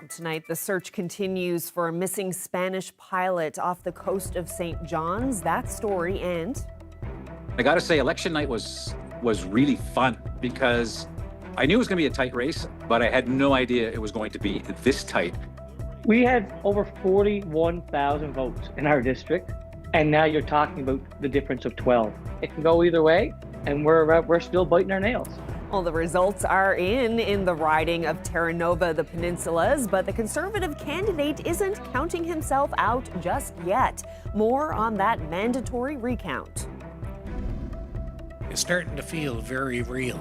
Tonight, the search continues for a missing Spanish pilot off the coast of St. John's. That story, and I got to say, election night was really fun because I knew it was going to be a tight race, but I had no idea it was going to be this tight. We had over 41,000 votes in our district, and now you're talking about the difference of 12. It can go either way, and we're still biting our nails. well, the results are in the riding of Teranova, the Peninsulas, but the Conservative candidate isn't counting himself out just yet. More on that mandatory recount. It's starting to feel very real.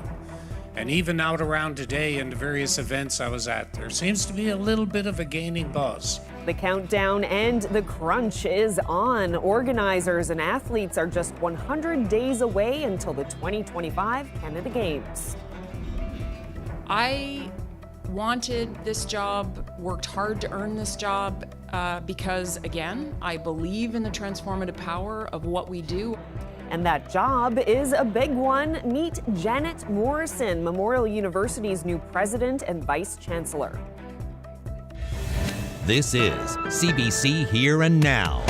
And even out around today and the various events I was at, there seems to be a little bit of a gaining buzz. The countdown and the crunch is on. Organizers and athletes are just 100 days away until the 2025 Canada Games. I wanted this job, worked hard to earn this job because, again, I believe in the transformative power of what we do. And that job is a big one. Meet Janet Morrison, Memorial University's new president and vice chancellor. This is CBC Here and Now.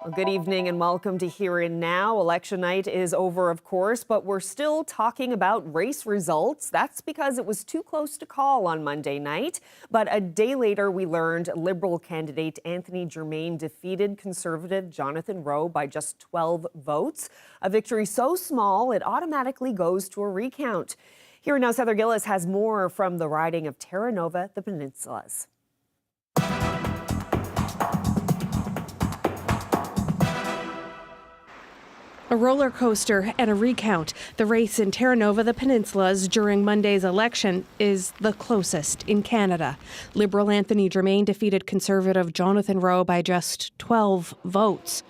Well, good evening and welcome to Here and Now. Election night is over, of course, but we're still talking about race results. That's because it was too close to call on Monday night. But a day later, we learned Liberal candidate Anthony Germain defeated Conservative Jonathan Rowe by just 12 votes. A victory so small, it automatically goes to a recount. Here and Now's Heather Gillis has more from the riding of Teranova, the Peninsulas. A roller coaster and a recount. The race in Teranova, the Peninsulas, during Monday's election is the closest in Canada. Liberal Anthony Germain defeated Conservative Jonathan Rowe by just 12 votes.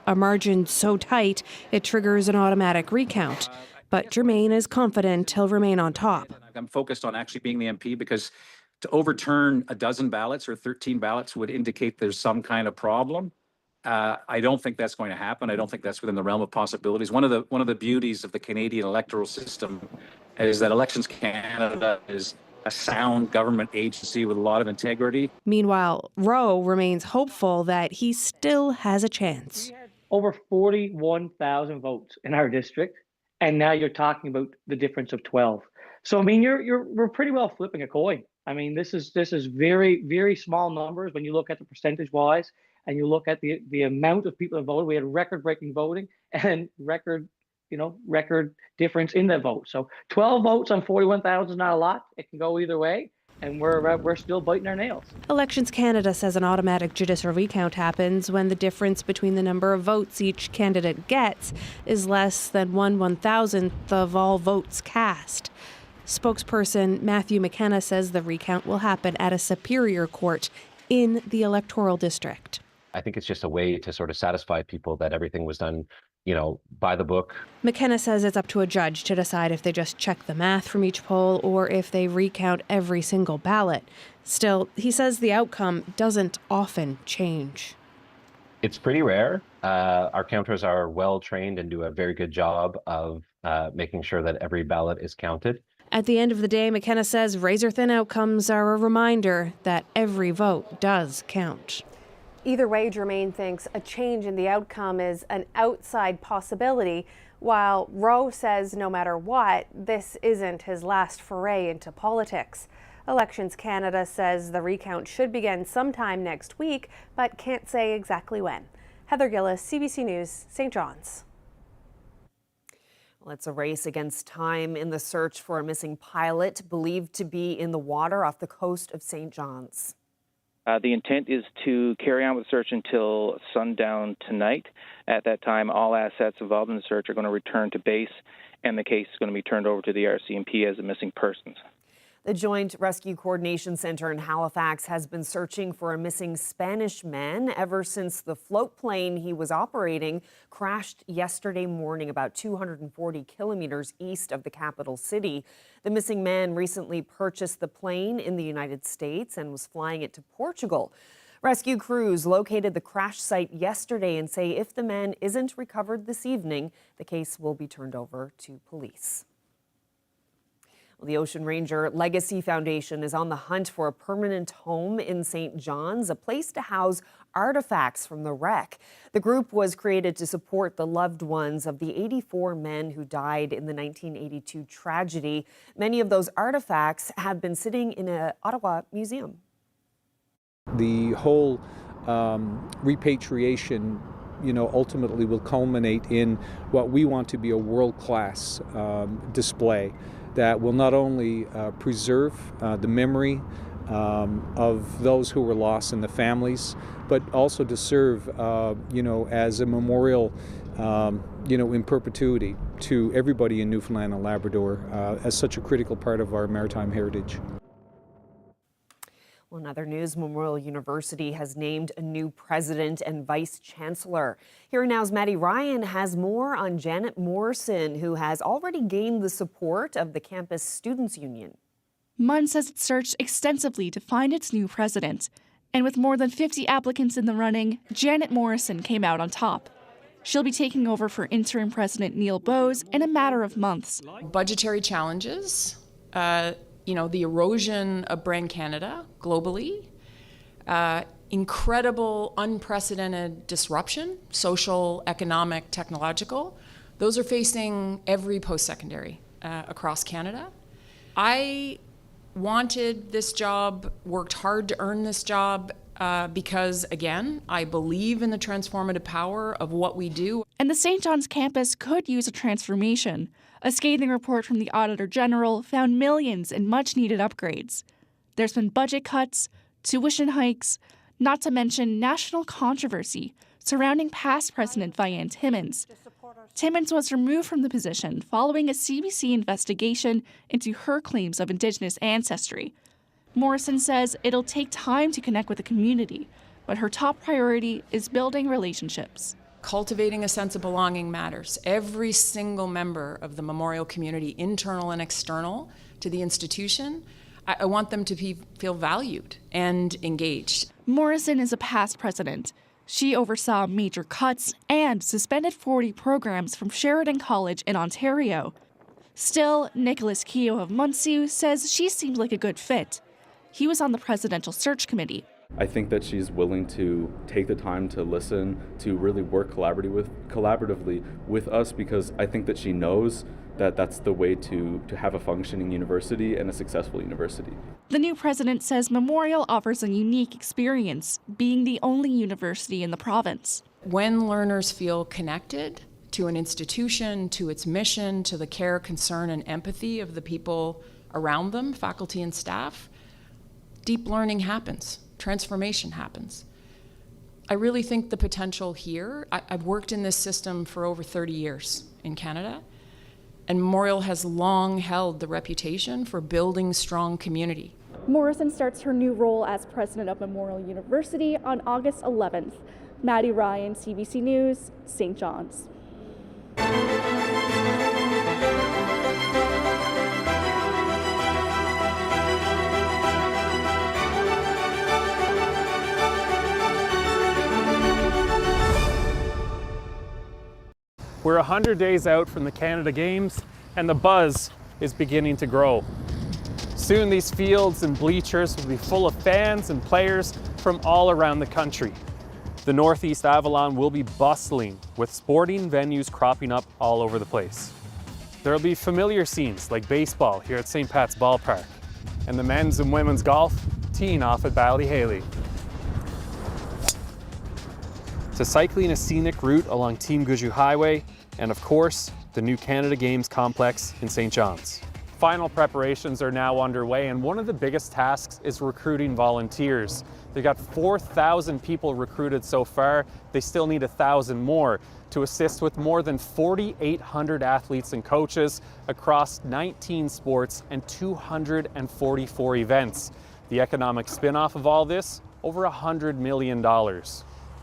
A margin so tight, it triggers an automatic recount. But Germain is confident he'll remain on top. I'm focused on actually being the MP because to overturn a dozen ballots or 13 ballots would indicate there's some kind of problem. I don't think that's going to happen. I don't think that's within the realm of possibilities. One of the beauties of the Canadian electoral system is that Elections Canada is a sound government agency with a lot of integrity. Meanwhile, Rowe remains hopeful that he still has a chance. We had over 41,000 votes in our district, and now you're talking about the difference of 12. So I mean, we're pretty well flipping a coin. I mean, this is very, very small numbers when you look at the percentage wise. And you look at the amount of people that voted. We had record-breaking voting and record difference in that vote. So 12 votes on 41,000 is not a lot. It can go either way, and we're still biting our nails. Elections Canada says an automatic judicial recount happens when the difference between the number of votes each candidate gets is less than 1/1000th of all votes cast. Spokesperson Matthew McKenna says the recount will happen at a superior court in the electoral district. I think it's just a way to sort of satisfy people that everything was done, by the book. McKenna says it's up to a judge to decide if they just check the math from each poll or if they recount every single ballot. Still, he says the outcome doesn't often change. It's pretty rare. Our counters are well trained and do a very good job of making sure that every ballot is counted. At the end of the day, McKenna says razor-thin outcomes are a reminder that every vote does count. Either way, Germain thinks a change in the outcome is an outside possibility, while Rowe says no matter what, this isn't his last foray into politics. Elections Canada says the recount should begin sometime next week, but can't say exactly when. Heather Gillis, CBC News, St. John's. Well, it's a race against time in the search for a missing pilot believed to be in the water off the coast of St. John's. The intent is to carry on with the search until sundown tonight. At that time, all assets involved in the search are going to return to base, and the case is going to be turned over to the RCMP as a missing persons. The Joint Rescue Coordination Center in Halifax has been searching for a missing Spanish man ever since the float plane he was operating crashed yesterday morning about 240 kilometers east of the capital city. The missing man recently purchased the plane in the United States and was flying it to Portugal. Rescue crews located the crash site yesterday and say if the man isn't recovered this evening, the case will be turned over to police. Well, the Ocean Ranger Legacy Foundation is on the hunt for a permanent home in St. John's, a place to house artifacts from the wreck. The group was created to support the loved ones of the 84 men who died in the 1982 tragedy. Many of those artifacts have been sitting in an Ottawa museum. The whole repatriation, ultimately will culminate in what we want to be a world-class display that will not only preserve the memory of those who were lost and the families, but also to serve, as a memorial, in perpetuity to everybody in Newfoundland and Labrador as such a critical part of our maritime heritage. Well, in other news, Memorial University has named a new president and vice chancellor. Here Now's Maddie Ryan has more on Janet Morrison, who has already gained the support of the campus students' union. MUN says it searched extensively to find its new president. And with more than 50 applicants in the running, Janet Morrison came out on top. She'll be taking over for interim President Neil Bowes in a matter of months. Budgetary challenges, the erosion of brand Canada globally, incredible, unprecedented disruption, social, economic, technological. Those are facing every post-secondary across Canada. I wanted this job, worked hard to earn this job because, again, I believe in the transformative power of what we do. And the St. John's campus could use a transformation. A scathing report from the Auditor General found millions in much-needed upgrades. There's been budget cuts, tuition hikes, not to mention national controversy surrounding past President Vianne Timmins. Timmins was removed from the position following a CBC investigation into her claims of Indigenous ancestry. Morrison says it'll take time to connect with the community, but her top priority is building relationships. Cultivating a sense of belonging matters. Every single member of the Memorial community, internal and external to the institution, I want them to feel valued and engaged. Morrison is a past president. She oversaw major cuts and suspended 40 programs from Sheridan College in Ontario. Still, Nicholas Keogh of Munsue says she seemed like a good fit. He was on the presidential search committee. I think that she's willing to take the time to listen, to really work collaboratively with us, because I think that she knows that that's the way to have a functioning university and a successful university. The new president says Memorial offers a unique experience, being the only university in the province. When learners feel connected to an institution, to its mission, to the care, concern, and empathy of the people around them, faculty and staff, deep learning happens. Transformation happens. I really think the potential here, I've worked in this system for over 30 years in Canada, and Memorial has long held the reputation for building strong community. Morrison starts her new role as president of Memorial University on August 11th. Maddie Ryan, CBC News, St. John's. We're 100 days out from the Canada Games, and the buzz is beginning to grow. Soon these fields and bleachers will be full of fans and players from all around the country. The Northeast Avalon will be bustling with sporting venues cropping up all over the place. There will be familiar scenes like baseball here at St. Pat's Ballpark, and the men's and women's golf teeing off at Ballyhaley. To cycling a scenic route along Team Guju Highway, and of course, the new Canada Games complex in St. John's. Final preparations are now underway, and one of the biggest tasks is recruiting volunteers. They've got 4,000 people recruited so far. They still need 1,000 more to assist with more than 4,800 athletes and coaches across 19 sports and 244 events. The economic spin-off of all this, over $100 million.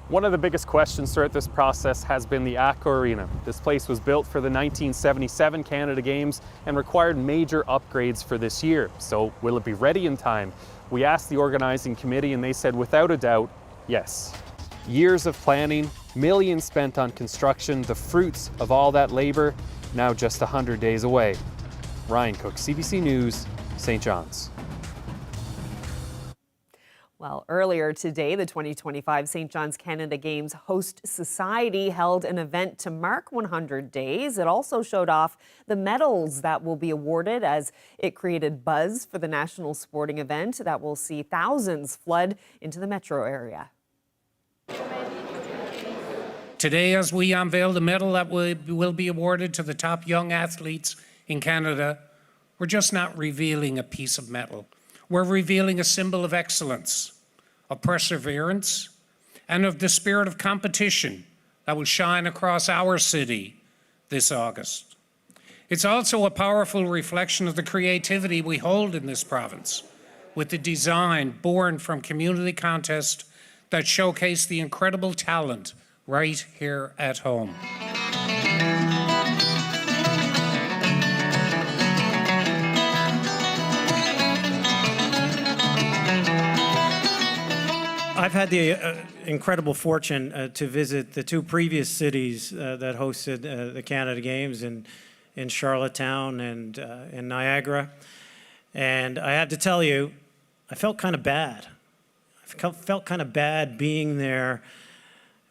One of the biggest questions throughout this process has been the ATCO Arena. This place was built for the 1977 Canada Games and required major upgrades for this year. So will it be ready in time? We asked the organizing committee and they said without a doubt Yes, years of planning, millions spent on construction, the fruits of all that labor now just 100 days away. Ryan Cook, CBC News, St. John's. Well, earlier today, the 2025 St. John's Canada Games Host Society held an event to mark 100 days. It also showed off the medals that will be awarded as it created buzz for the national sporting event that will see thousands flood into the metro area. Today, as we unveil the medal that will be awarded to the top young athletes in Canada, we're just not revealing a piece of metal. We're revealing a symbol of excellence, of perseverance, and of the spirit of competition that will shine across our city this August. It's also a powerful reflection of the creativity we hold in this province, with the design born from community contests that showcase the incredible talent right here at home. I've had the incredible fortune to visit the two previous cities that hosted the Canada Games in Charlottetown and in Niagara. And I had to tell you, I felt kind of bad. I felt kind of bad being there,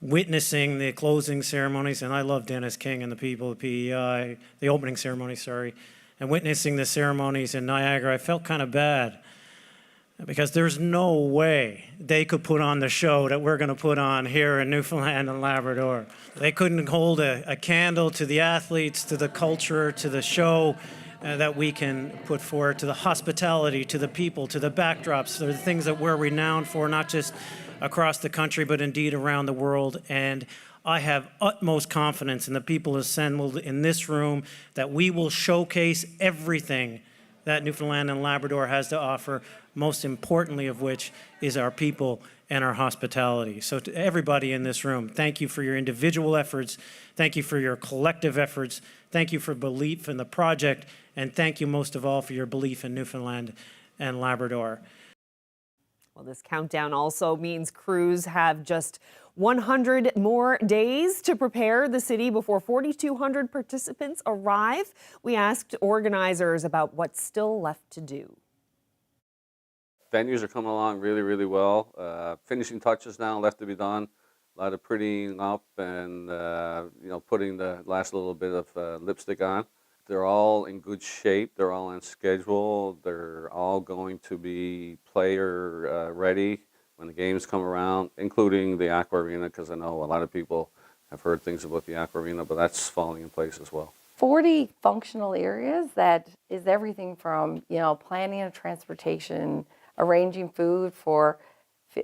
witnessing the closing ceremonies, and I love Dennis King and the people of PEI, the opening ceremony, and witnessing the ceremonies in Niagara. I felt kind of bad, because there's no way they could put on the show that we're going to put on here in Newfoundland and Labrador. They couldn't hold a candle to the athletes, to the culture, to the show that we can put forward, to the hospitality, to the people, to the backdrops. They're the things that we're renowned for, not just across the country, but indeed around the world. And I have utmost confidence in the people assembled in this room that we will showcase everything that Newfoundland and Labrador has to offer, most importantly of which is our people and our hospitality. So to everybody in this room, thank you for your individual efforts, thank you for your collective efforts, thank you for belief in the project, and thank you most of all for your belief in Newfoundland and Labrador. Well, this countdown also means crews have just 100 more days to prepare the city before 4,200 participants arrive. We asked organizers about what's still left to do. Venues are coming along really, really well. Finishing touches now left to be done. A lot of prettying up and putting the last little bit of lipstick on. They're all in good shape. They're all on schedule. They're all going to be player ready when the games come around, including the Aqua Arena, because I know a lot of people have heard things about the Aqua Arena, but that's falling in place as well. 40 functional areas, that is everything from, planning and transportation, arranging food for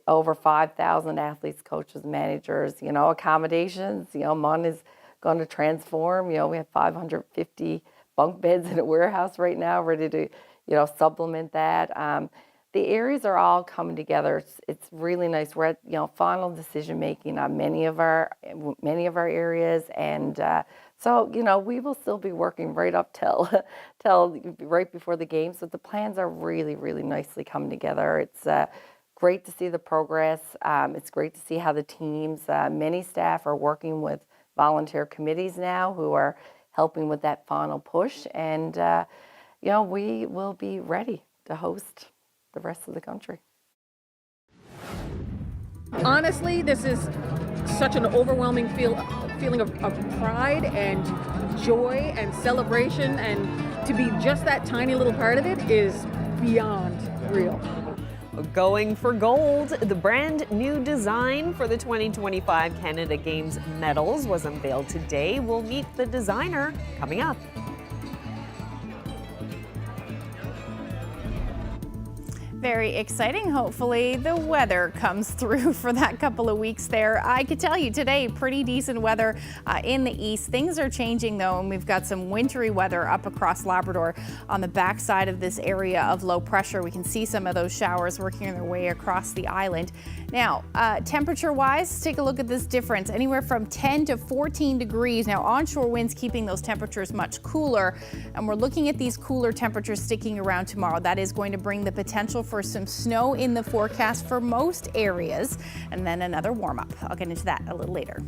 over 5,000 athletes, coaches, managers, accommodations, MUN is going to transform. We have 550 bunk beds in a warehouse right now, ready to, supplement that. The areas are all coming together. It's really nice. We're at, final decision making on many of our areas, and so we will still be working right up till right before the games. But the plans are really, really nicely coming together. It's great to see the progress. It's great to see how the teams, many staff are working with volunteer committees now who are helping with that final push, and we will be ready to host the rest of the country. Honestly, this is such an overwhelming feeling of pride and joy and celebration, and to be just that tiny little part of it is beyond real. Going for gold, the brand new design for the 2025 Canada Games medals was unveiled today. We'll meet the designer coming up. Very exciting. Hopefully the weather comes through for that couple of weeks there. I could tell you today, pretty decent weather in the east. Things are changing though, and we've got some wintry weather up across Labrador on the backside of this area of low pressure. We can see some of those showers working their way across the island. Now, temperature-wise, take a look at this difference. Anywhere from 10 to 14 degrees. Now, onshore winds keeping those temperatures much cooler, and we're looking at these cooler temperatures sticking around tomorrow. That is going to bring the potential for some snow in the forecast for most areas, and then another warm up. I'll get into that a little later.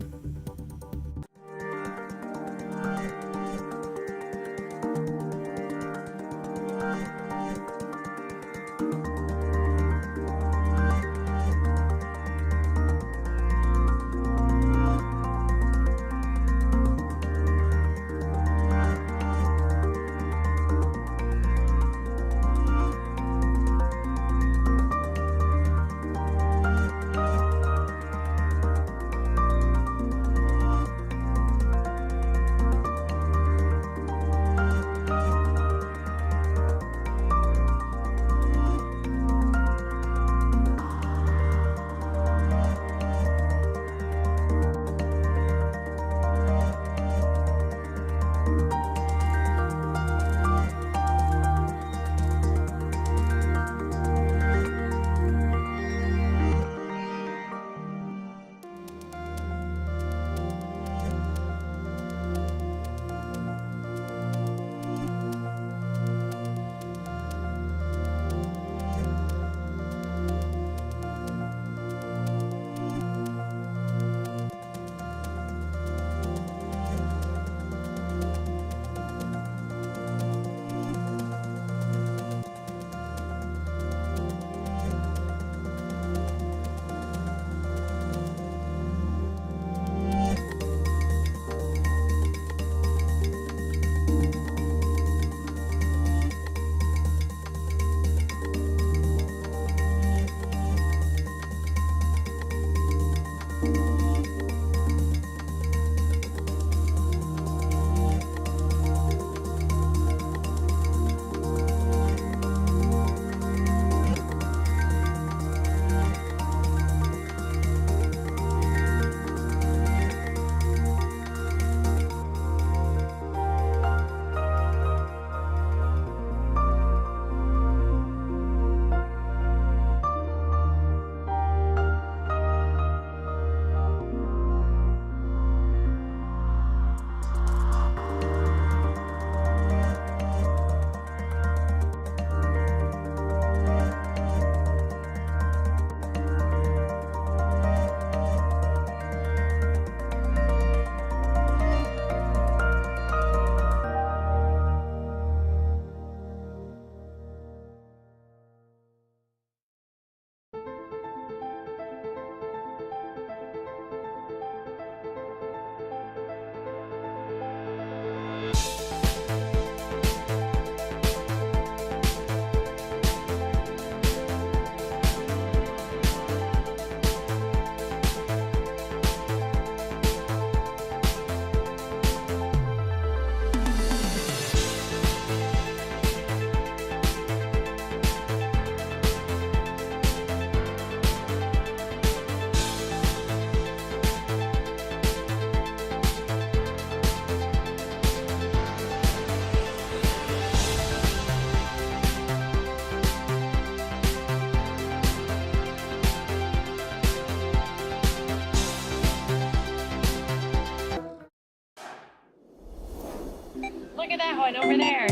Look at that one over there.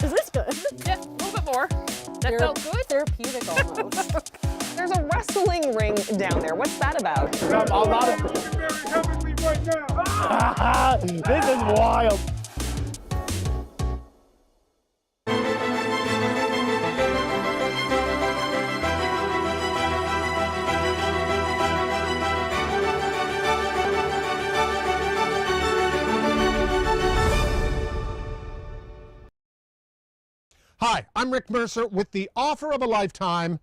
Is this good? Yeah, a little bit more. That felt good. Therapeutic almost. There's a wrestling ring down there. What's that about? This is wild. Hi, I'm Rick Mercer with the offer of a lifetime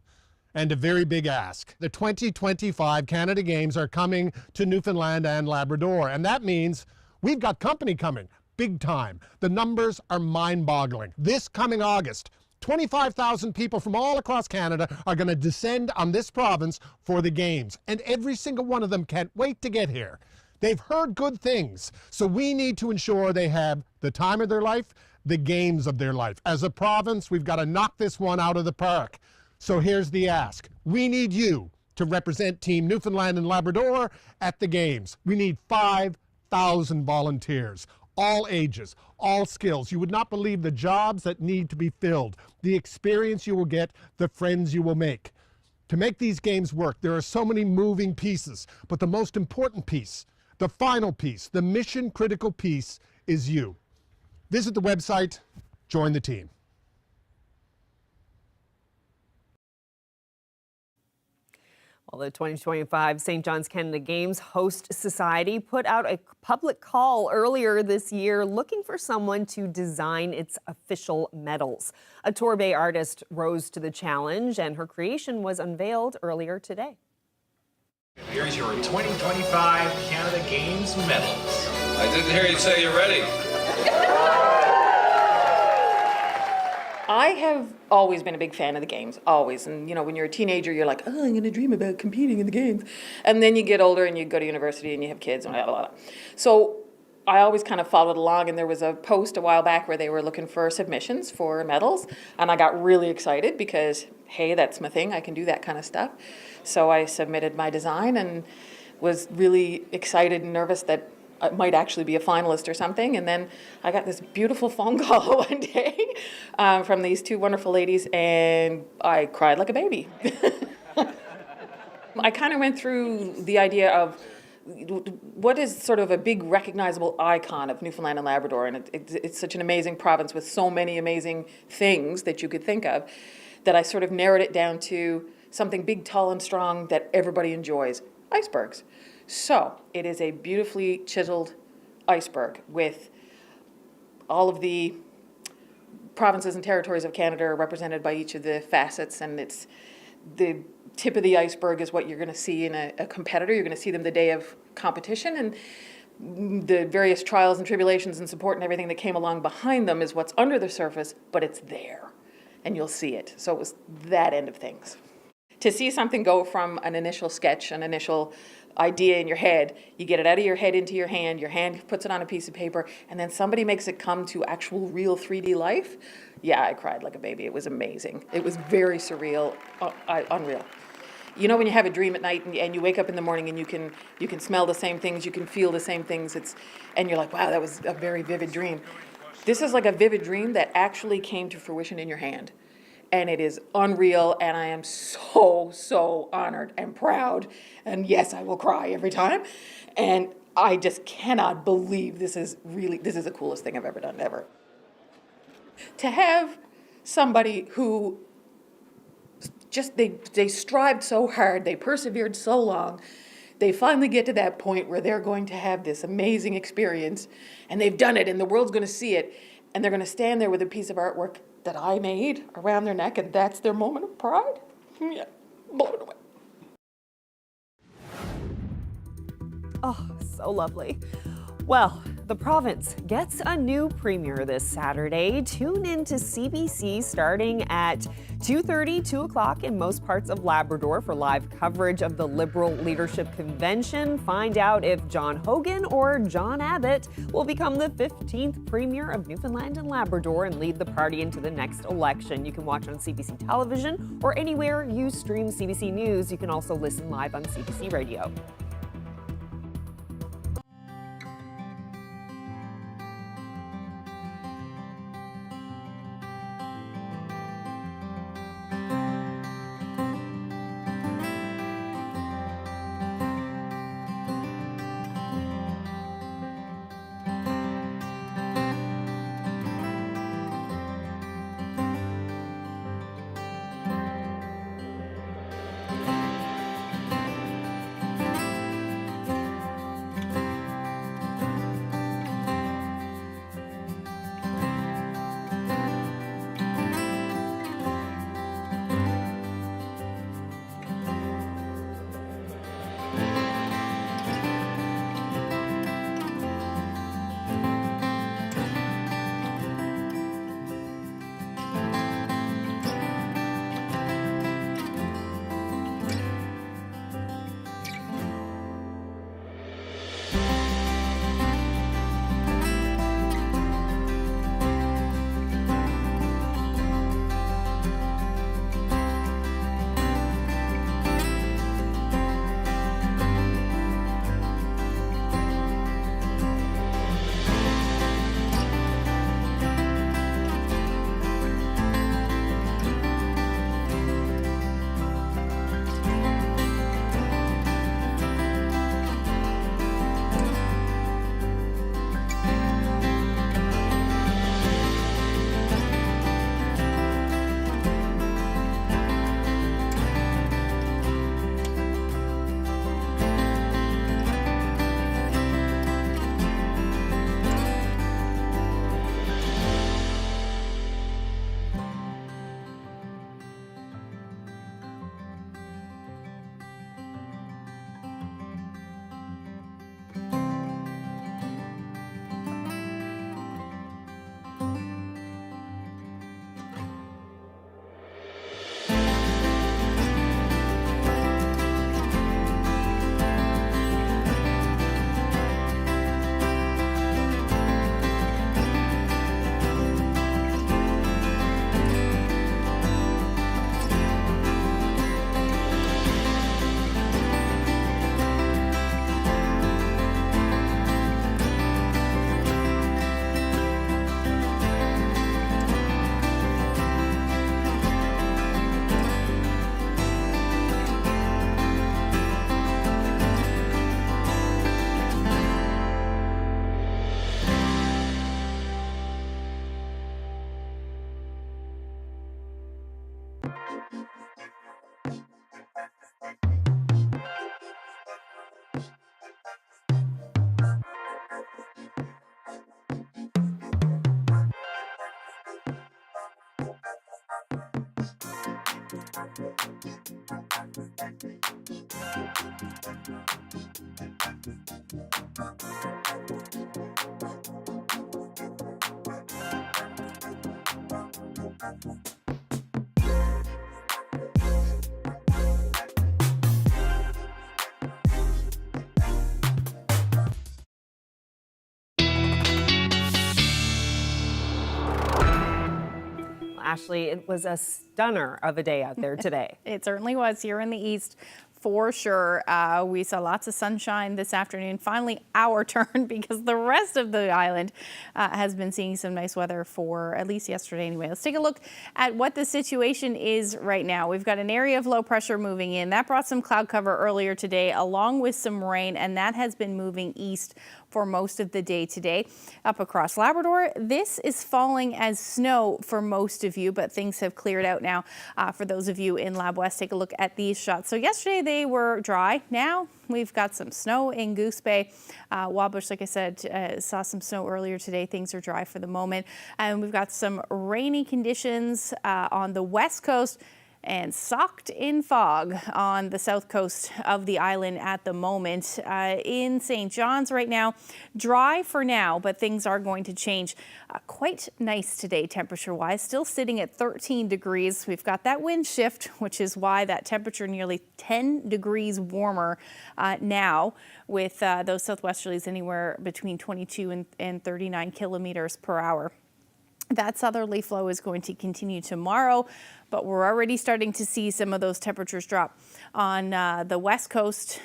and a very big ask. The 2025 Canada Games are coming to Newfoundland and Labrador, and that means we've got company coming, big time. The numbers are mind-boggling. This coming August, 25,000 people from all across Canada are going to descend on this province for the Games, and every single one of them can't wait to get here. They've heard good things, so we need to ensure they have the time of their life, the games of their life. As a province, we've got to knock this one out of the park. So here's the ask. We need you to represent Team Newfoundland and Labrador at the Games. We need 5,000 volunteers. all ages, all skills. You would not believe the jobs that need to be filled, the experience you will get, the friends you will make. To make these games work, there are so many moving pieces, but the most important piece, the final piece, the mission critical piece is you. Visit the website, join the team. Well, the 2025 St. John's Canada Games Host Society put out a public call earlier this year looking for someone to design its official medals. A Torbay artist rose to the challenge, and her creation was unveiled earlier today. Here's your 2025 Canada Games medals. I didn't hear you say you're ready. I have always been a big fan of the games, always. And, you know, when you're a teenager, you're like, oh, I'm going to dream about competing in the games. And then you get older and you go to university and you have kids and blah, blah, blah. So I always kind of followed along, and there was a post a while back where they were looking for submissions for medals. And I got really excited because, hey, that's my thing. I can do that kind of stuff. So I submitted my design and was really excited and nervous that I might actually be a finalist or something. And then I got this beautiful phone call one day from these two wonderful ladies, and I cried like a baby. I kind of went through the idea of what is sort of a big recognizable icon of Newfoundland and Labrador, and it's such an amazing province with so many amazing things that you could think of, that I sort of narrowed it down to something big, tall, and strong that everybody enjoys: icebergs. So it is a beautifully chiseled iceberg with all of the provinces and territories of Canada are represented by each of the facets, and it's the tip of the iceberg is what you're going to see in a competitor. You're going to see them the day of competition, and the various trials and tribulations and support and everything that came along behind them is what's under the surface, but it's there, and you'll see it. So it was that end of things. To see something go from an initial sketch, an initial idea in your head, you get it out of your head into your hand puts it on a piece of paper, and then somebody makes it come to actual real 3D life. Yeah, I cried like a baby. It was amazing. It was very surreal, unreal. You know when you have a dream at night and you wake up in the morning and you can smell the same things, you can feel the same things, and you're like, wow, that was a very vivid dream. This is like a vivid dream that actually came to fruition in your hand. And it is unreal, and I am so, so honored and proud. And yes, I will cry every time. And I just cannot believe this is the coolest thing I've ever done, ever. To have somebody who just, they strived so hard, they persevered so long, they finally get to that point where they're going to have this amazing experience, and they've done it, and the world's going to see it, and they're going to stand there with a piece of artwork that I made around their neck, and that's their moment of pride. Yeah, blown away. Oh, so lovely. Well, the province gets a new premier this Saturday. Tune in to CBC starting at 2:30, 2 o'clock in most parts of Labrador for live coverage of the Liberal Leadership Convention. Find out if John Hogan or John Abbott will become the 15th premier of Newfoundland and Labrador and lead the party into the next election. You can watch on CBC television or anywhere you stream CBC News. You can also listen live on CBC Radio. Ashley, it was a stunner of a day out there today. It certainly was here in the east. For sure. We saw lots of sunshine this afternoon. Finally, our turn, because the rest of the island has been seeing some nice weather for at least yesterday anyway. Let's take a look at what the situation is right now. We've got an area of low pressure moving in. That brought some cloud cover earlier today, along with some rain, and that has been moving east for most of the day today. Up across Labrador, this is falling as snow for most of you, but things have cleared out now. For those of you in Lab West, take a look at these shots. So yesterday they were dry. Now we've got some snow in Goose Bay. Wildbush, like I said, saw some snow earlier today. Things are dry for the moment. And we've got some rainy conditions on the west coast and socked in fog on the south coast of the island at the moment. In St. John's right now, dry for now, but things are going to change. Quite nice today temperature-wise, still sitting at 13 degrees. We've got that wind shift, which is why that temperature nearly 10 degrees warmer now, with those southwesterlies anywhere between 22 and 39 kilometers per hour. That southerly flow is going to continue tomorrow, but we're already starting to see some of those temperatures drop on the west coast,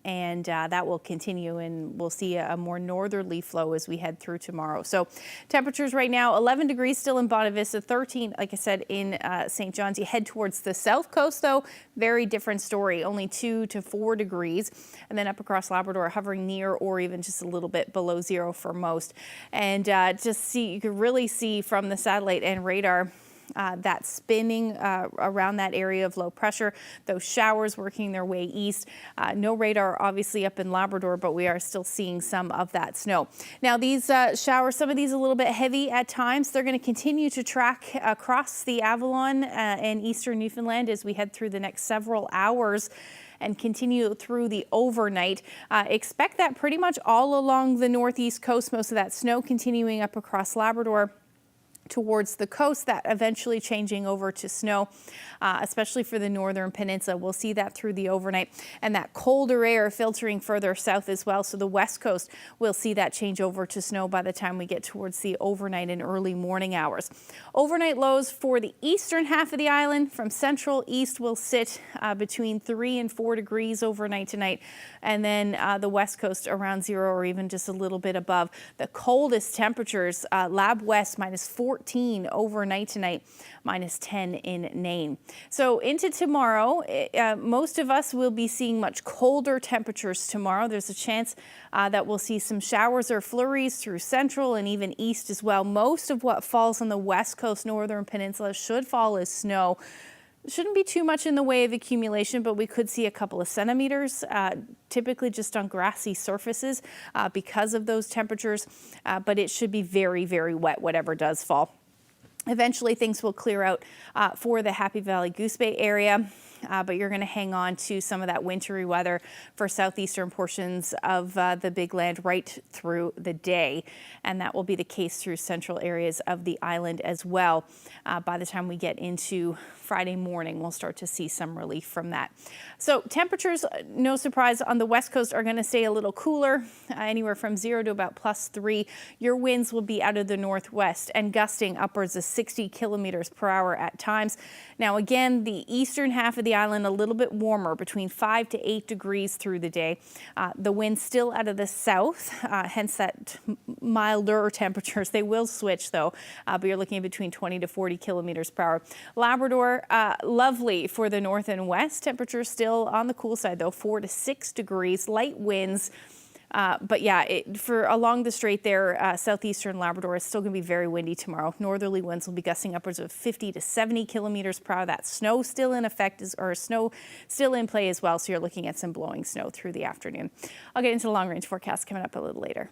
and that will continue, and we'll see a more northerly flow as we head through tomorrow. So temperatures right now, 11 degrees still in Bonavista, Vista, 13, like I said, in St. John's. You head towards the south coast, though, very different story, only 2 to 4 degrees. And then up across Labrador, hovering near or even just a little bit below zero for most. And you can really see from the satellite and radar that spinning around that area of low pressure, those showers working their way east. No radar obviously up in Labrador, but we are still seeing some of that snow. Now these showers, some of these a little bit heavy at times, they're going to continue to track across the Avalon and eastern Newfoundland as we head through the next several hours and continue through the overnight. Expect that pretty much all along the northeast coast, most of that snow continuing up across Labrador towards the coast, that eventually changing over to snow, especially for the northern peninsula. We'll see that through the overnight, and that colder air filtering further south as well. So the west coast will see that change over to snow by the time we get towards the overnight and early morning hours. Overnight lows for the eastern half of the island from central east will sit between 3 and 4 degrees overnight tonight, and then the west coast around zero or even just a little bit above. The coldest temperatures, Lab West -14 overnight tonight, -10 in Nain. So into tomorrow, most of us will be seeing much colder temperatures tomorrow. There's a chance that we'll see some showers or flurries through central and even east as well. Most of what falls on the west coast, northern peninsula should fall as snow. Shouldn't be too much in the way of accumulation, but we could see a couple of centimeters, typically just on grassy surfaces because of those temperatures, but it should be very, very wet, whatever does fall. Eventually things will clear out for the Happy Valley Goose Bay area, but you're going to hang on to some of that wintry weather for southeastern portions of the Big Land right through the day, and that will be the case through central areas of the island as well. By the time we get into Friday morning, we'll start to see some relief from that. So temperatures, no surprise, on the west coast are going to stay a little cooler, anywhere from 0 to about +3. Your winds will be out of the northwest and gusting upwards of 60 kilometers per hour at times. Now again, the eastern half of the island a little bit warmer, between 5 to 8 degrees through the day. The wind still out of the south, hence that milder temperatures. They will switch though, but you're looking at between 20 to 40 kilometers per hour. Labrador, lovely for the north and west. Temperatures still on the cool side though, 4 to 6 degrees. Light winds But yeah, for along the strait there, southeastern Labrador, it's still going to be very windy tomorrow. Northerly winds will be gusting upwards of 50 to 70 kilometers per hour. That snow still in effect, or snow still in play as well. So you're looking at some blowing snow through the afternoon. I'll get into the long range forecast coming up a little later.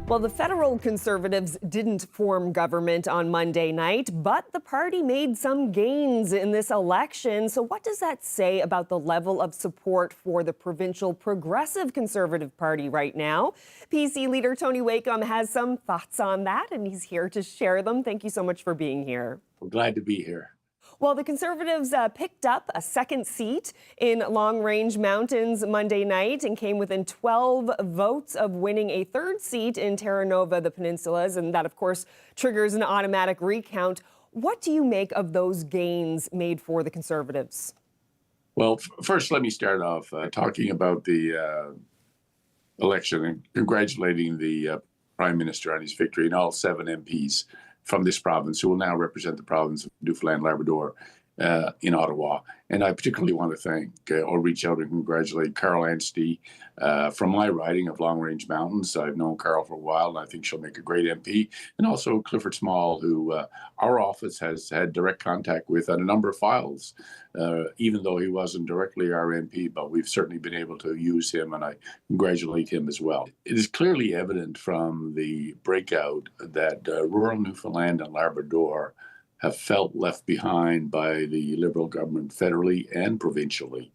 Well, the federal Conservatives didn't form government on Monday night, but the party made some gains in this election. So what does that say about the level of support for the provincial Progressive Conservative Party right now? PC leader Tony Wakeham has some thoughts on that, and he's here to share them. Thank you so much for being here. We're glad to be here. Well, the Conservatives picked up a second seat in Long Range Mountains Monday night and came within 12 votes of winning a third seat in Teranova, the Peninsulas, and that, of course, triggers an automatic recount. What do you make of those gains made for the Conservatives? Well, first, let me start off talking about the election and congratulating the Prime Minister on his victory and all 7 MPs from this province who will now represent the province of Newfoundland and Labrador in Ottawa. And I particularly want to thank or reach out and congratulate Carol Anstey from my riding of Long Range Mountains. I've known Carol for a while, and I think she'll make a great MP. And also Clifford Small, who our office has had direct contact with on a number of files, even though he wasn't directly our MP, but we've certainly been able to use him, and I congratulate him as well. It is clearly evident from the breakout that rural Newfoundland and Labrador have felt left behind by the Liberal government federally and provincially.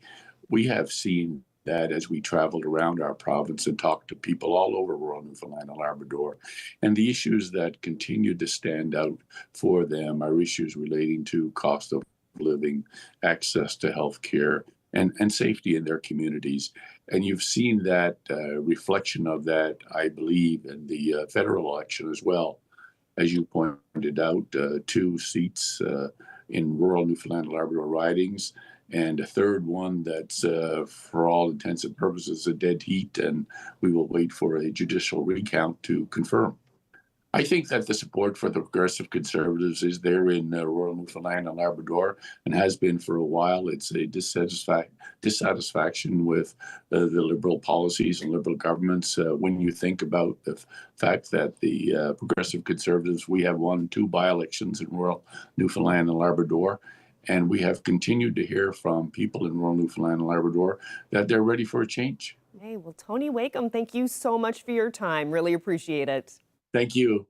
We have seen that as we traveled around our province and talked to people all over rural Newfoundland and Labrador. And the issues that continue to stand out for them are issues relating to cost of living, access to health care, and safety in their communities. And you've seen that reflection of that, I believe, in the federal election as well. As you pointed out, 2 seats in rural Newfoundland and Labrador ridings, and a third one that's, for all intents and purposes, a dead heat, and we will wait for a judicial recount to confirm. I think that the support for the Progressive Conservatives is there in rural Newfoundland and Labrador and has been for a while. It's a dissatisfaction with the Liberal policies and Liberal governments. When you think about the fact that the Progressive Conservatives, we have won 2 by-elections in rural Newfoundland and Labrador, and we have continued to hear from people in rural Newfoundland and Labrador that they're ready for a change. Hey, well, Tony Wakeham, thank you so much for your time. Really appreciate it. Thank you.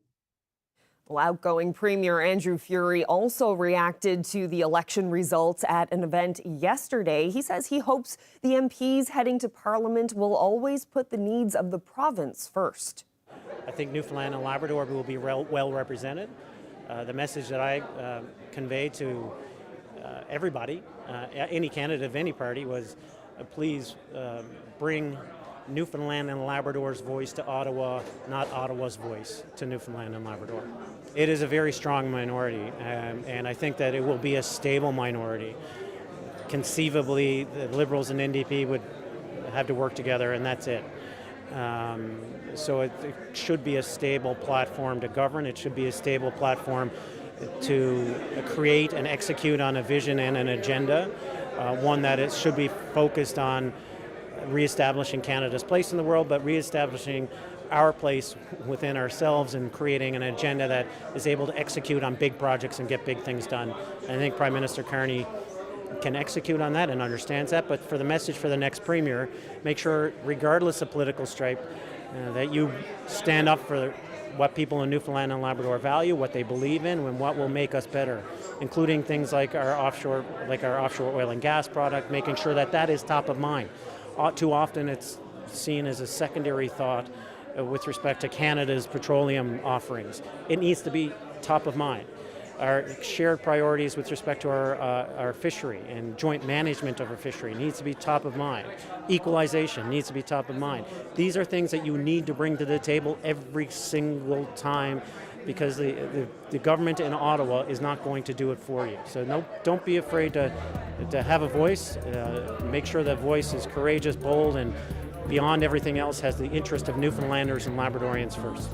Well, outgoing Premier Andrew Furey also reacted to the election results at an event yesterday. He says he hopes the MPs heading to Parliament will always put the needs of the province first. I think Newfoundland and Labrador will be well represented. The message that I conveyed to everybody, any candidate of any party, was please bring Newfoundland and Labrador's voice to Ottawa, not Ottawa's voice to Newfoundland and Labrador. It is a very strong minority, and I think that it will be a stable minority. Conceivably, the Liberals and NDP would have to work together, and that's it. So it should be a stable platform to govern. It should be a stable platform to create and execute on a vision and an agenda, one that it should be focused on reestablishing Canada's place in the world, but reestablishing our place within ourselves and creating an agenda that is able to execute on big projects and get big things done. And I think Prime Minister Carney can execute on that and understands that, but for the message for the next Premier, make sure, regardless of political stripe, that you stand up for what people in Newfoundland and Labrador value, what they believe in, and what will make us better, including things like our offshore oil and gas product, making sure that that is top of mind. Too often it's seen as a secondary thought with respect to Canada's petroleum offerings. It needs to be top of mind. Our shared priorities with respect to our fishery and joint management of our fishery needs to be top of mind. Equalization needs to be top of mind. These are things that you need to bring to the table every single time, because the government in Ottawa is not going to do it for you. So don't be afraid to have a voice. Make sure that voice is courageous, bold, and beyond everything else has the interest of Newfoundlanders and Labradorians first.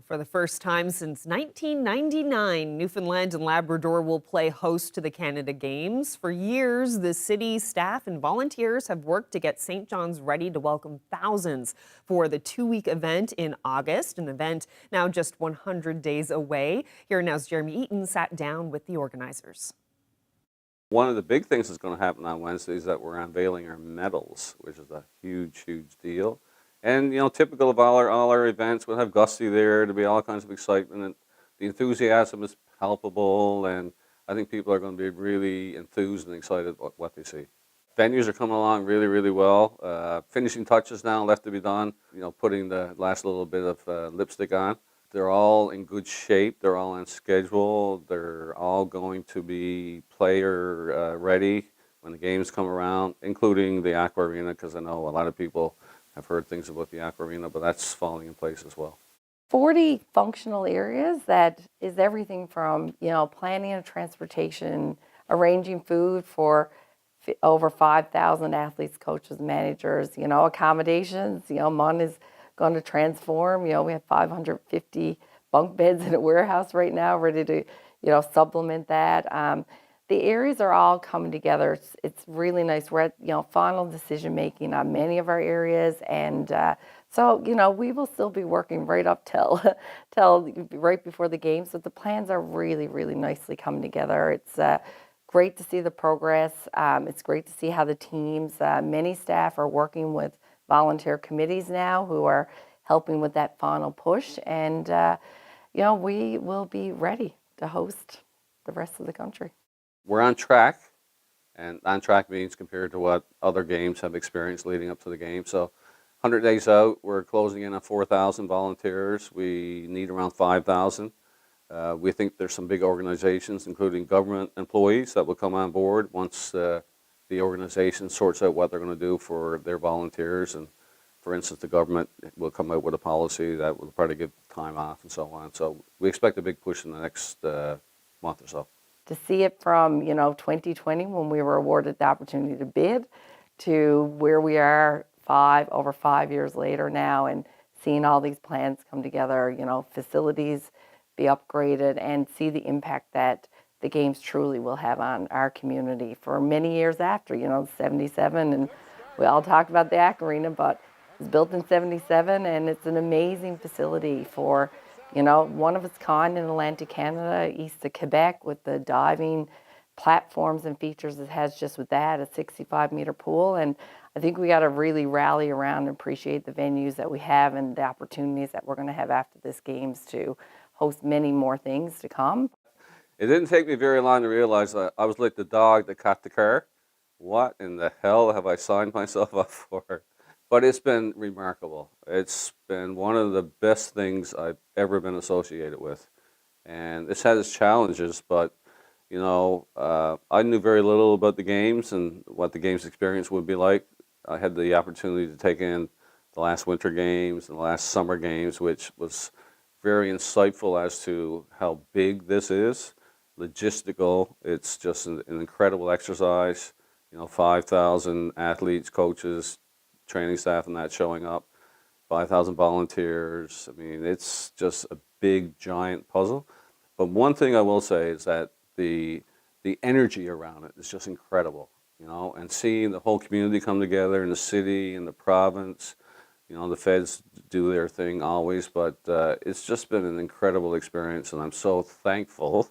For the first time since 1999, Newfoundland and Labrador will play host to the Canada Games. For years, the city staff and volunteers have worked to get St. John's ready to welcome thousands for the two-week event in August, an event now just 100 days away. Here Now's Jeremy Eaton sat down with the organizers. One of the big things that's going to happen on Wednesday is that we're unveiling our medals, which is a huge, huge deal. And, you know, typical of all our events, we'll have Gusty there. There'll be all kinds of excitement. And the enthusiasm is palpable, and I think people are going to be really enthused and excited about what they see. Venues are coming along really, really well. Finishing touches now left to be done. You know, putting the last little bit of lipstick on. They're all in good shape. They're all on schedule. They're all going to be player ready when the games come around, including the Aqua Arena, because I know a lot of people have heard things about the Aqua Arena, but that's falling in place as well. 40 functional areas that is everything from, you know, planning and transportation, arranging food for over 5,000 athletes, coaches, managers, you know, accommodations, you know, MUN is going to transform. You know, we have 550 bunk beds in a warehouse right now ready to, you know, supplement that. The areas are all coming together. It's really nice. We're at, you know, final decision making on many of our areas, and so, you know, we will still be working right up till right before the games. But the plans are really, really nicely coming together. It's great to see the progress. It's great to see how the teams, many staff are working with volunteer committees now who are helping with that final push, and you know, we will be ready to host the rest of the country. We're on track, and on track means compared to what other games have experienced leading up to the game. So 100 days out, we're closing in on 4,000 volunteers. We need around 5,000. We think there's some big organizations, including government employees, that will come on board once the organization sorts out what they're going to do for their volunteers. And for instance, the government will come out with a policy that will probably give time off and so on. So we expect a big push in the next month or so. To see it from, you know, 2020 when we were awarded the opportunity to bid to where we are over 5 years later now, and seeing all these plans come together, you know, facilities be upgraded, and see the impact that the games truly will have on our community for many years after, 77. And we all talked about the Ack Arena, but it was built in 77, and it's an amazing facility for, one of its kind in Atlantic Canada, east of Quebec, with the diving platforms and features it has just with that, a 65-meter pool. And I think we got to really rally around and appreciate the venues that we have and the opportunities that we're going to have after this games to host many more things to come. It didn't take me very long to realize that I was like the dog that caught the car. What in the hell have I signed myself up for? But it's been remarkable. It's been one of the best things I've ever been associated with. And it's had its challenges, but I knew very little about the games and what the games experience would be like. I had the opportunity to take in the last winter games and the last summer games, which was very insightful as to how big this is, logistical. It's just an incredible exercise. 5,000 athletes, coaches, training staff, and that showing up, 5,000 volunteers. I mean, it's just a big, giant puzzle. But one thing I will say is that the energy around it is just incredible, and seeing the whole community come together in the city, in the province, the feds do their thing always, but it's just been an incredible experience, and I'm so thankful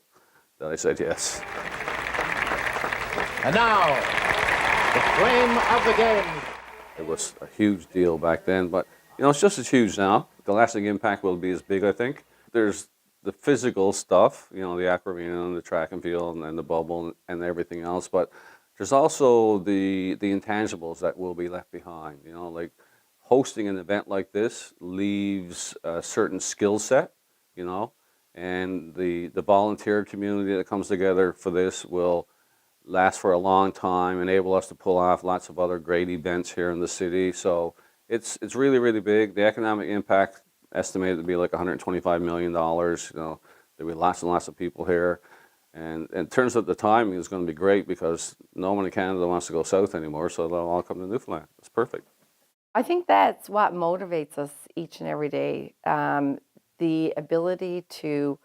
that I said yes. And now, the flame of the game. It was a huge deal back then, but it's just as huge now. The lasting impact will be as big, I think. There's the physical stuff, the Ack Arena and the track and field and the bubble and everything else, but there's also the intangibles that will be left behind. Like hosting an event like this leaves a certain skill set, and the volunteer community that comes together for this will last for a long time, enable us to pull off lots of other great events here in the city. So it's really, really big. The economic impact estimated to be like $125 million. There'll be lots and lots of people here. And it turns out the timing is going to be great because no one in Canada wants to go south anymore, so they'll all come to Newfoundland. It's perfect. I think that's what motivates us each and every day. The ability to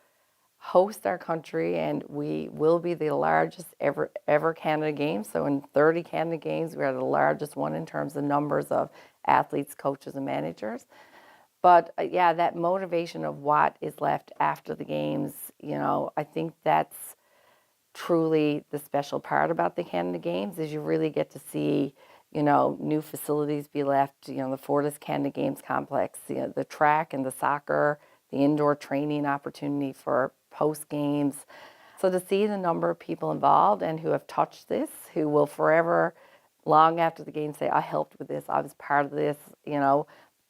host our country, and we will be the largest ever Canada Games. So in 30 Canada Games, we are the largest one in terms of numbers of athletes, coaches, and managers. But yeah, that motivation of what is left after the games, I think that's truly the special part about the Canada Games is you really get to see, new facilities be left, the Fortis Canada Games complex, the track and the soccer, the indoor training opportunity for post games. So to see the number of people involved and who have touched this, who will forever, long after the game, say, I helped with this, I was part of this,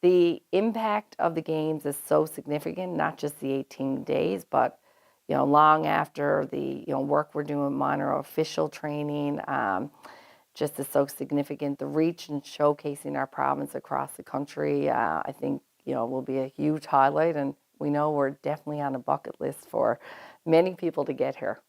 the impact of the games is so significant, not just the 18 days, but long after the work we're doing, minor official training, just is so significant. The reach and showcasing our province across the country, I think will be a huge highlight, and we know we're definitely on a bucket list for many people to get here.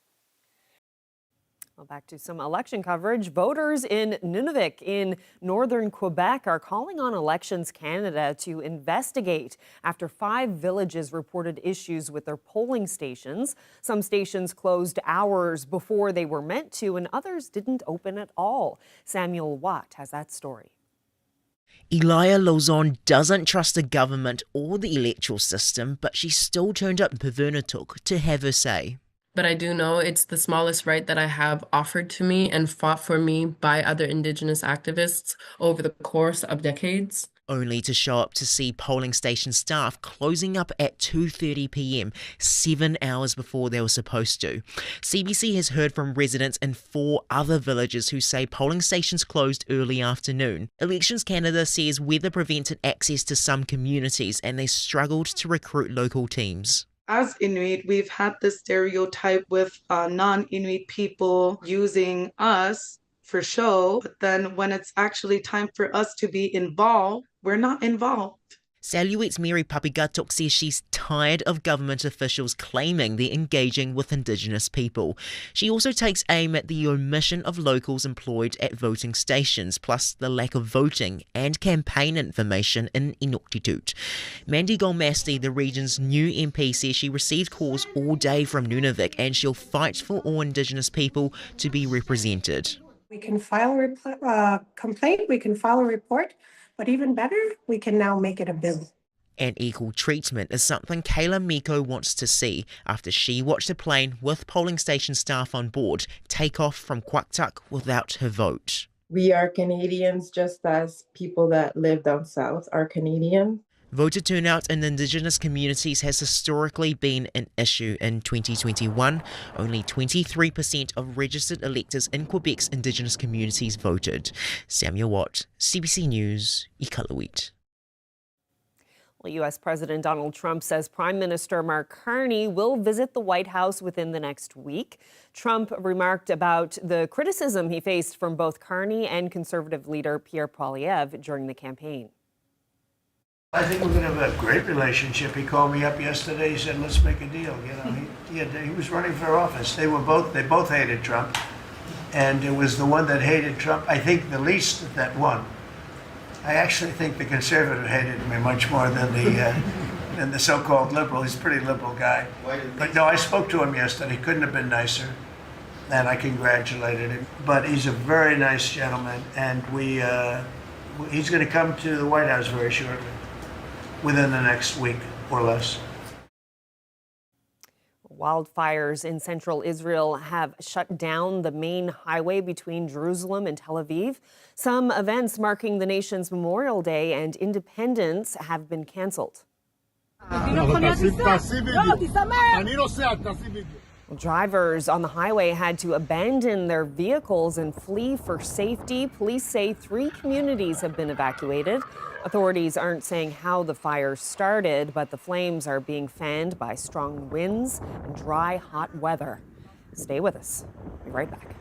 Well, back to some election coverage. Voters in Nunavik in northern Quebec are calling on Elections Canada to investigate after 5 villages reported issues with their polling stations. Some stations closed hours before they were meant to, and others didn't open at all. Samuel Watt has that story. Elia Lauzon doesn't trust the government or the electoral system, but she still turned up in Pavurnatuk to have her say. But I do know it's the smallest right that I have offered to me and fought for me by other Indigenous activists over the course of decades. Only to show up to see polling station staff closing up at 2:30 p.m, 7 hours before they were supposed to. CBC has heard from residents in 4 other villages who say polling stations closed early afternoon. Elections Canada says weather prevented access to some communities and they struggled to recruit local teams. As Inuit, we've had this stereotype with non-Inuit people using us for show, but then when it's actually time for us to be involved, we're not involved. Saluet's Mary Papigatok says she's tired of government officials claiming they're engaging with Indigenous people. She also takes aim at the omission of locals employed at voting stations, plus the lack of voting and campaign information in Inuktitut. Mandy Golmasti, the region's new MP, says she received calls all day from Nunavik and she'll fight for all Indigenous people to be represented. We can file a complaint, we can file a report, but even better, we can now make it a bill. And equal treatment is something Kayla Miko wants to see after she watched a plane with polling station staff on board take off from Quaktuk without her vote. We are Canadians just as people that live down south are Canadian. Voter turnout in Indigenous communities has historically been an issue. In 2021, only 23% of registered electors in Quebec's Indigenous communities voted. Samuel Watt, CBC News, Iqaluit. Well, U.S. President Donald Trump says Prime Minister Mark Carney will visit the White House within the next week. Trump remarked about the criticism he faced from both Carney and Conservative leader Pierre Poilievre during the campaign. I think we're going to have a great relationship. He called me up yesterday. He said, "Let's make a deal." You know, he was running for office. They both hated Trump, and it was the one that hated Trump, I think, the least that won. I actually think the conservative hated me much more than the so-called liberal. He's a pretty liberal guy. But no, I spoke to him yesterday. He couldn't have been nicer, and I congratulated him. But he's a very nice gentleman, and he's going to come to the White House very shortly, within the next week or less. Wildfires in central Israel have shut down the main highway between Jerusalem and Tel Aviv. Some events marking the nation's Memorial Day and independence have been canceled. Drivers on the highway had to abandon their vehicles and flee for safety. Police say 3 communities have been evacuated. Authorities aren't saying how the fires started, but the flames are being fanned by strong winds and dry, hot weather. Stay with us. We'll be right back.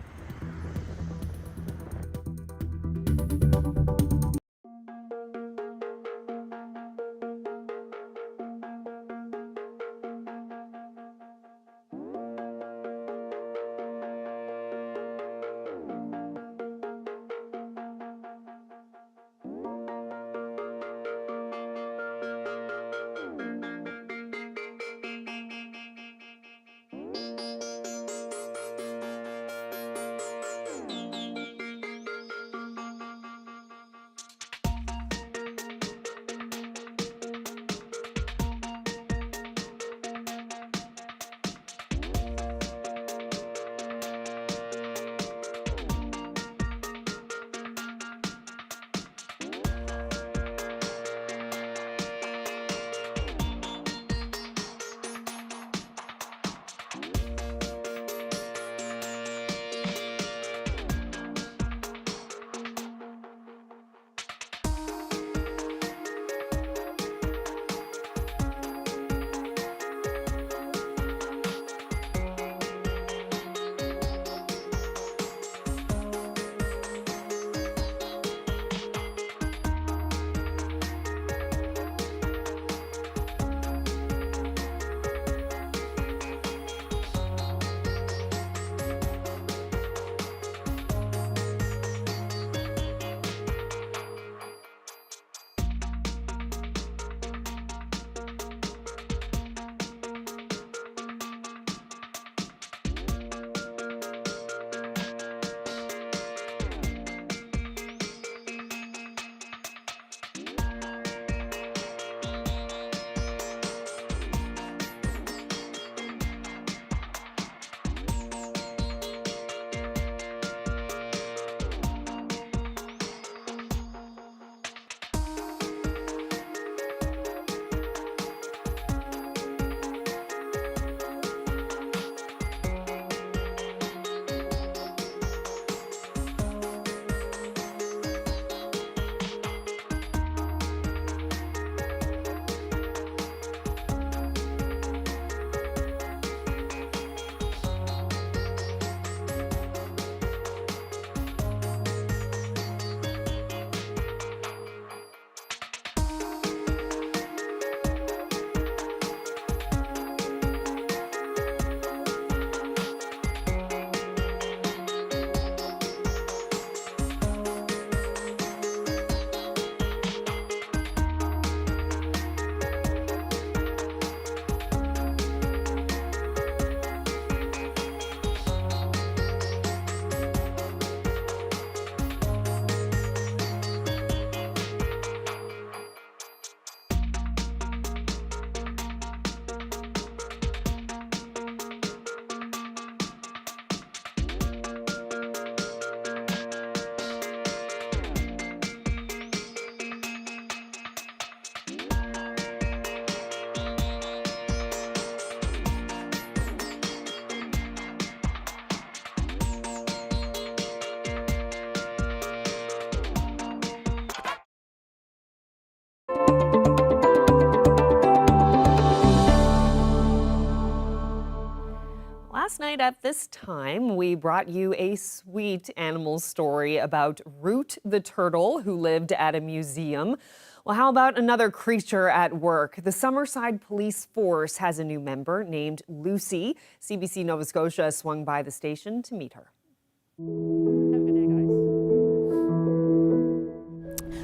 night at this time, we brought you a sweet animal story about Root the turtle who lived at a museum. Well, how about another creature at work? The Summerside Police Force has a new member named Lucy. CBC Nova Scotia swung by the station to meet her.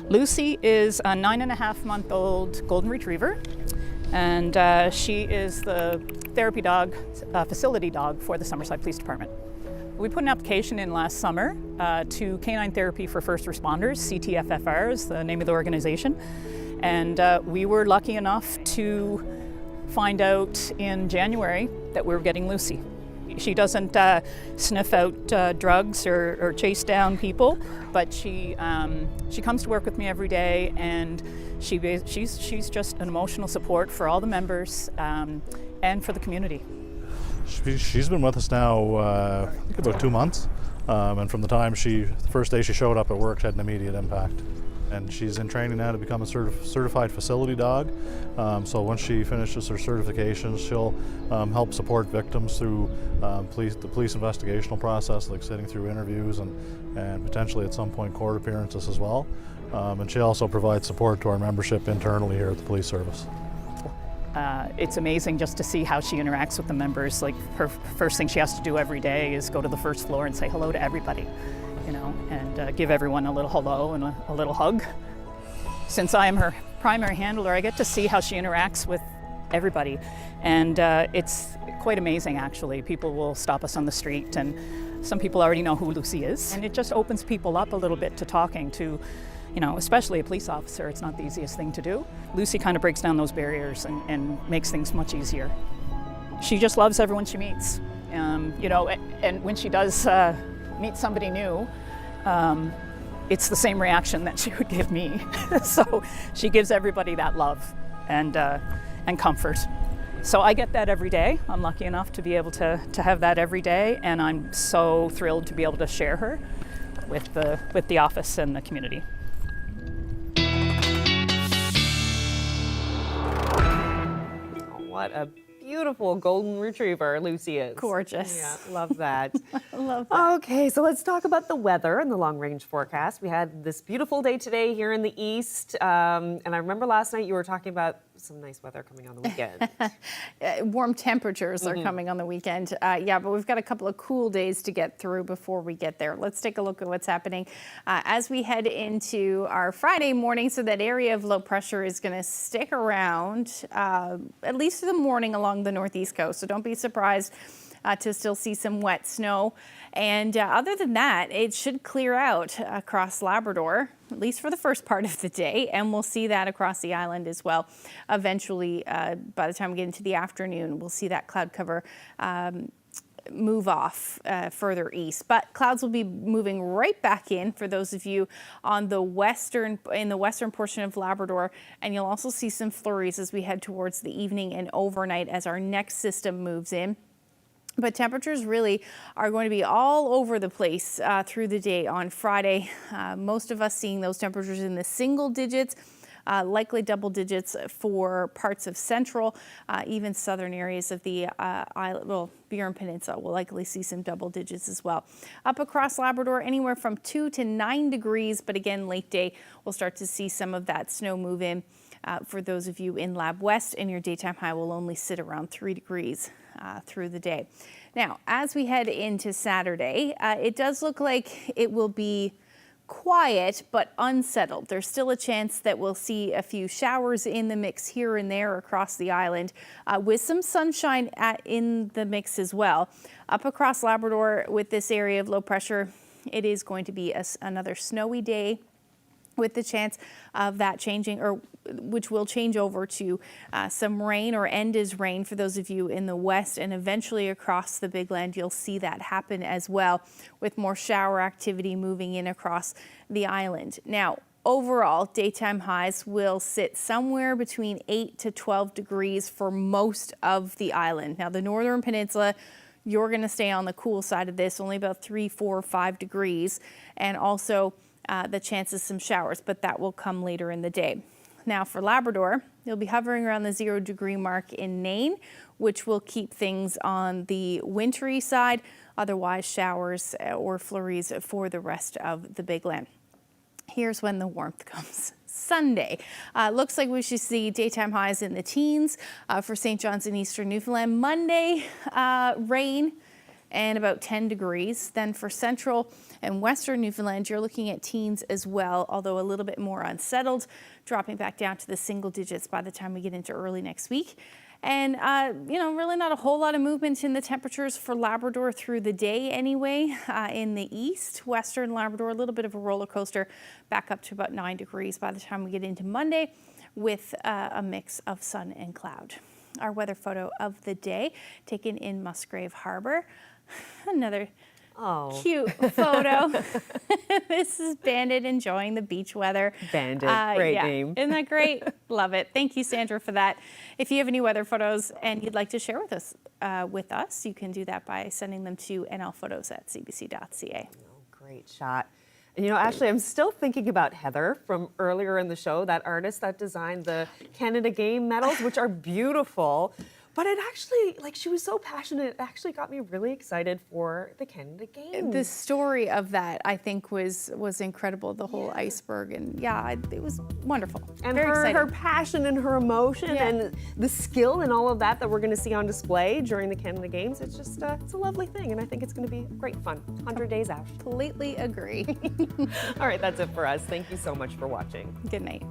Lucy is a 9.5-month-old golden retriever, and she is the therapy dog, facility dog for the Summerside Police Department. We put an application in last summer to Canine Therapy for First Responders, CTFFR is the name of the organization, and we were lucky enough to find out in January that we were getting Lucy. She doesn't sniff out drugs or chase down people, but she comes to work with me every day, and she's just an emotional support for all the members and for the community. She's been with us now, I think about 2 months, and from the time the first day she showed up at work, had an immediate impact. And she's in training now to become a certified facility dog. So once she finishes her certifications, she'll help support victims through the police investigational process, like sitting through interviews and potentially at some point court appearances as well. And she also provides support to our membership internally here at the police service. It's amazing just to see how she interacts with the members. Like, her first thing she has to do every day is go to the first floor and say hello to everybody, you know, and give everyone a little hello and a little hug. Since I am her primary handler, I get to see how she interacts with everybody, and it's quite amazing, actually. People will stop us on the street, and some people already know who Lucy is, and it just opens people up a little bit to talking to, you know, especially a police officer. It's not the easiest thing to do. Lucy kind of breaks down those barriers and makes things much easier. She just loves everyone she meets, you know, and when she does meet somebody new, it's the same reaction that she would give me. So she gives everybody that love and comfort. So I get that every day. I'm lucky enough to be able to have that every day, and I'm so thrilled to be able to share her with the office and the community. What a beautiful golden retriever Lucy is. Gorgeous. Yeah, love that. Love that. Okay, so let's talk about the weather and the long-range forecast. We had this beautiful day today here in the east, and I remember last night you were talking about some nice weather coming on the weekend. Warm temperatures are coming on the weekend. Yeah, but we've got a couple of cool days to get through before we get there. Let's take a look at what's happening as we head into our Friday morning. So that area of low pressure is going to stick around at least for the morning along the northeast coast. So don't be surprised to still see some wet snow. And other than that, it should clear out across Labrador, at least for the first part of the day, and we'll see that across the island as well. Eventually, by the time we get into the afternoon, we'll see that cloud cover move off further east. But clouds will be moving right back in for those of you on the western portion of Labrador, and you'll also see some flurries as we head towards the evening and overnight as our next system moves in. But temperatures really are going to be all over the place through the day on Friday. Most of us seeing those temperatures in the single digits, likely double digits for parts of central, even southern areas of the island. Well, Burin Peninsula will likely see some double digits as well. Up across Labrador, anywhere from 2 to 9 degrees, but again, late day, we'll start to see some of that snow move in. For those of you in Lab West, and your daytime high will only sit around 3 degrees through the day. Now, as we head into Saturday, it does look like it will be quiet but unsettled. There's still a chance that we'll see a few showers in the mix here and there across the island, with some sunshine in the mix as well. Up across Labrador with this area of low pressure, it is going to be another snowy day, with the chance of that changing, or which will change over to some rain or end as rain for those of you in the west, and eventually across the Big Land you'll see that happen as well, with more shower activity moving in across the island. Now, overall, daytime highs will sit somewhere between 8 to 12 degrees for most of the island. Now, the northern peninsula, you're going to stay on the cool side of this, only about 3, 4, 5 degrees, and also the chances of some showers, but that will come later in the day. Now for Labrador, You'll be hovering around the 0 degree mark in Nain, which will keep things on the wintry side. Otherwise, showers or flurries for the rest of the Big Land. Here's when the warmth comes. Sunday. Looks like we should see daytime highs in the teens for St. John's and Eastern Newfoundland. Monday, rain and about 10 degrees. Then for Central and Western Newfoundland, you're looking at teens as well, although a little bit more unsettled, dropping back down to the single digits by the time we get into early next week. And, really not a whole lot of movement in the temperatures for Labrador through the day anyway. In the east, Western Labrador, a little bit of a roller coaster, back up to about 9 degrees by the time we get into Monday with a mix of sun and cloud. Our weather photo of the day taken in Musgrave Harbor. Another cute photo. This is Bandit enjoying the beach weather. Bandit, great name. Isn't that great? Love it. Thank you, Sandra, for that. If you have any weather photos and you'd like to share with us, you can do that by sending them to nlphotos@cbc.ca. Great shot. And Ashley, I'm still thinking about Heather from earlier in the show, that artist that designed the Canada Game medals, which are beautiful. But it actually, she was so passionate, it actually got me really excited for the Canada Games. The story of that, I think, was incredible, the whole iceberg. And it was wonderful. And very exciting. Her passion and her emotion and the skill and all of that we're going to see on display during the Canada Games, it's just, it's a lovely thing. And I think it's going to be great fun. 100 days out. Completely agree. All right, that's it for us. Thank you so much for watching. Good night.